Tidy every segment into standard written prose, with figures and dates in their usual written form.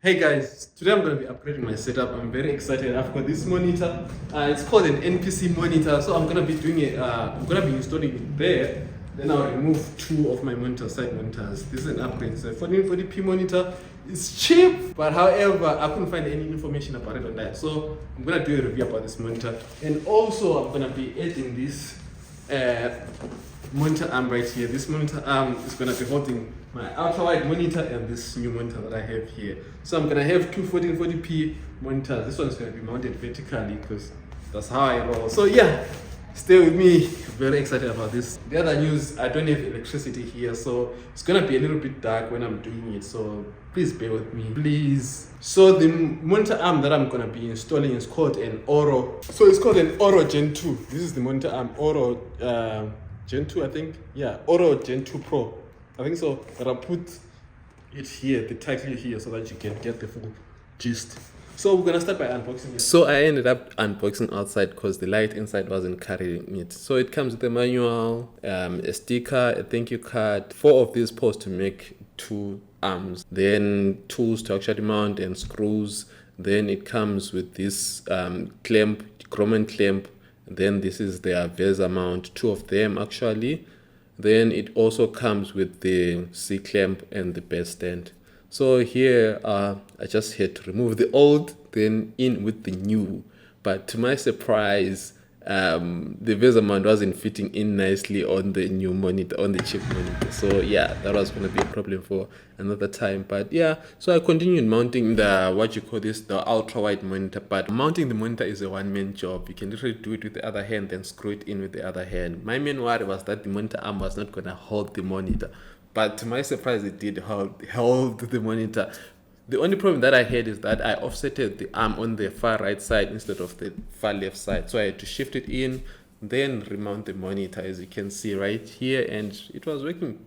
Hey guys, today I'm going to be upgrading my setup. I'm very excited. I've got this monitor. It's called an NPC monitor. So I'm going to be doing it. I'm going to be installing it there. Then I'll remove two of my monitor side monitors. This is an upgrade. It's a 1440p monitor. It's cheap, but however, I couldn't find any information about it on that. So I'm going to do a review about this monitor. And also, I'm going to be adding this monitor arm right here. This monitor arm is going to be holding my ultra wide monitor and this new monitor that I have here. So I'm going to have two 1440p monitors. This one is going to be mounted vertically because that's how I roll. So yeah, stay with me. Very excited about this. The other news, I don't have electricity here, so it's going to be a little bit dark when I'm doing it. So please bear with me, please. So the monitor arm that I'm going to be installing is called an ORRO. So it's called an ORRO Gen 2. This is the monitor arm, ORRO Gen 2, I think. Yeah, ORRO Gen 2 Pro. I think so. But I'll put it here, the title here, so that you can get the full gist. So we're gonna start by unboxing it. So I ended up unboxing outside because the light inside wasn't carrying it. So it comes with a manual, a sticker, a thank you card, 4 of these posts to make 2 arms, then tools to actually mount and screws. Then it comes with this clamp, Grommet clamp. Then this is their VESA mount, 2 of them actually. Then it also comes with the C clamp and the bed stand. So here I just had to remove the old, then in with the new. But to my surprise, the VESA mount wasn't fitting in nicely on the new monitor, on the cheap monitor. So yeah, that was going to be a problem for another time. But yeah, so I continued mounting the, the ultra wide monitor. But mounting the monitor is a one-man job. You can literally do it with the other hand, then screw it in with the other hand. My main worry was that the monitor arm was not going to hold the monitor. But to my surprise, it did hold the monitor. The only problem that I had is that I offsetted the arm on the far right side instead of the far left side. So I had to shift it in, then remount the monitor, as you can see right here, and it was working.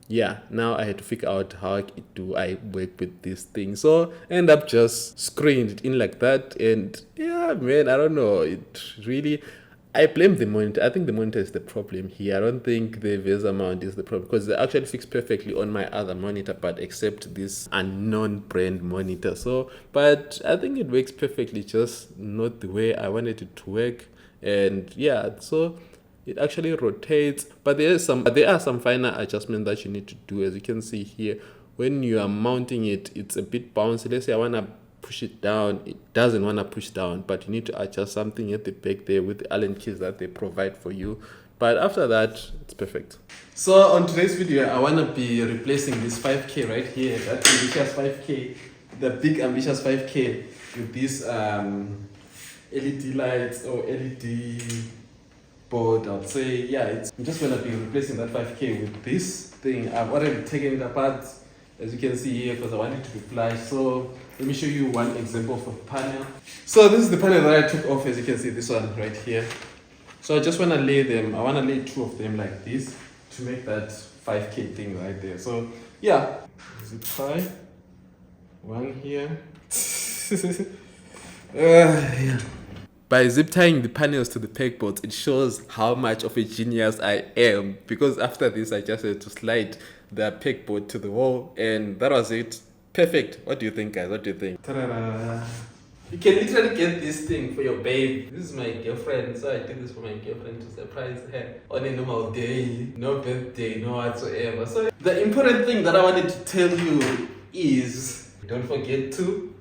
Yeah, now I had to figure out how do I work with this thing. So I end up just screwing it in like that, and yeah, man, I don't know. It really, I blame the monitor. I think the monitor is the problem here. I don't think the VESA mount is the problem because they actually fixed perfectly on my other monitor, but except this unknown brand monitor. So, but I think it works perfectly, just not the way I wanted it to work. And yeah, so it actually rotates, but there are some finer adjustments that you need to do. As you can see here, when you are mounting it, it's a bit bouncy. Let's say I want to push it down, it doesn't want to push down, but you need to adjust something at the back there with the Allen keys that they provide for you. But after that, it's perfect. So on today's video, I want to be replacing this 5K right here, that ambitious 5K, the big ambitious 5K, with these LED lights or LED board. I'd say, yeah, I'm just going to be replacing that 5K with this thing. I've already taken it apart, as you can see here, because I want it to be flash. So let me show you one example of a panel. So this is the panel that I took off, as you can see, this one right here. So I just want to lay them, I want to lay 2 of them like this to make that 5K thing right there. So yeah, zip tie, one here. Yeah. By zip tying the panels to the pegboards, it shows how much of a genius I am, because after this I just had to slide the pegboard to the wall, and that was it. Perfect. What do you think, guys? What do you think? Ta-da-da. You can literally get this thing for your babe. This is my girlfriend, so I did this for my girlfriend to surprise her on a normal day, no birthday, no whatsoever. So the important thing that I wanted to tell you is, don't forget to...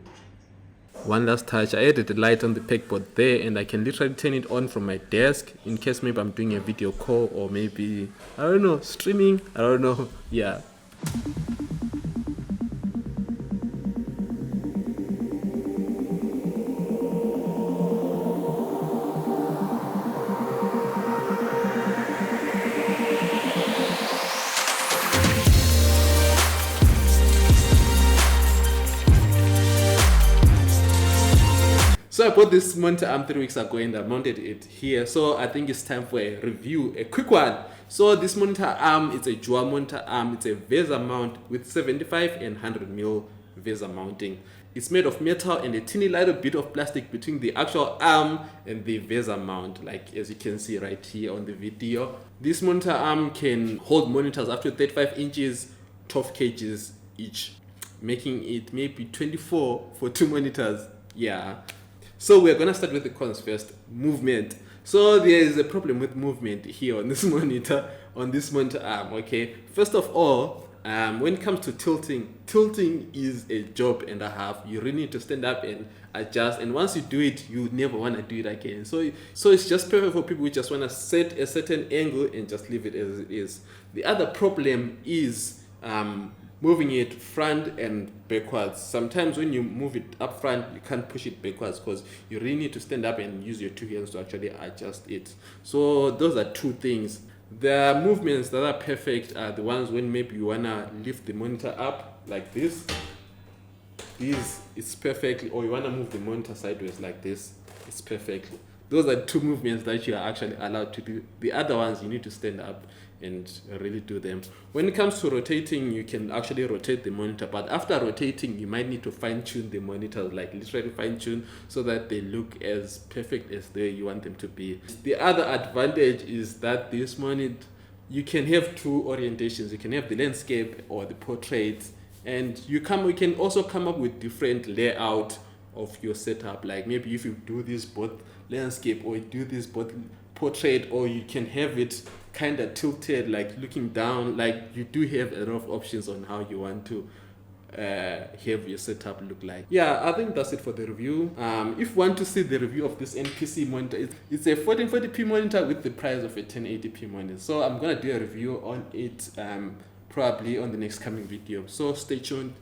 One last touch, I added the light on the pegboard there, and I can literally turn it on from my desk in case maybe I'm doing a video call or maybe, I don't know, streaming, I don't know, yeah. So I bought this monitor arm 3 weeks ago and I mounted it here. So I think it's time for a review, a quick one. So this monitor arm, it's a dual monitor arm. It's a VESA mount with 75 and 100mm VESA mounting. It's made of metal and a teeny little bit of plastic between the actual arm and the VESA mount, like as you can see right here on the video. This monitor arm can hold monitors up to 35 inches, 12 kgs each. making it maybe 24 for 2 monitors. Yeah. So we're gonna start with the cons first. Movement. So there is a problem with movement here on this monitor, arm. Okay. First of all, when it comes to tilting is a job and a half. You really need to stand up and adjust, and once you do it, you never want to do it again. So it's just perfect for people who just want to set a certain angle and just leave it as it is. The other problem is moving it front and backwards. Sometimes when you move it up front, you can't push it backwards because you really need to stand up and use your 2 hands to actually adjust it. So those are 2 things. The movements that are perfect are the ones when maybe you wanna lift the monitor up like this. It's perfectly, or you wanna move the monitor sideways like this. It's perfectly. Those are 2 movements that you are actually allowed to do. The other ones you need to stand up and really do them. When it comes to rotating, you can actually rotate the monitor, but after rotating, you might need to fine-tune the monitors, like literally fine-tune so that they look as perfect as you want them to be. The other advantage is that this monitor, you can have 2 orientations. You can have the landscape or the portrait, and you can also come up with different layout of your setup. Like maybe if you do this both landscape or you do this both portrait, or you can have it kind of tilted, like looking down. Like you do have a lot of options on how you want to have your setup look like. Yeah, I think that's it for the review. If you want to see the review of this NPC monitor, it's a 1440p monitor with the price of a 1080p monitor. So I'm gonna do a review on it probably on the next coming video. So stay tuned.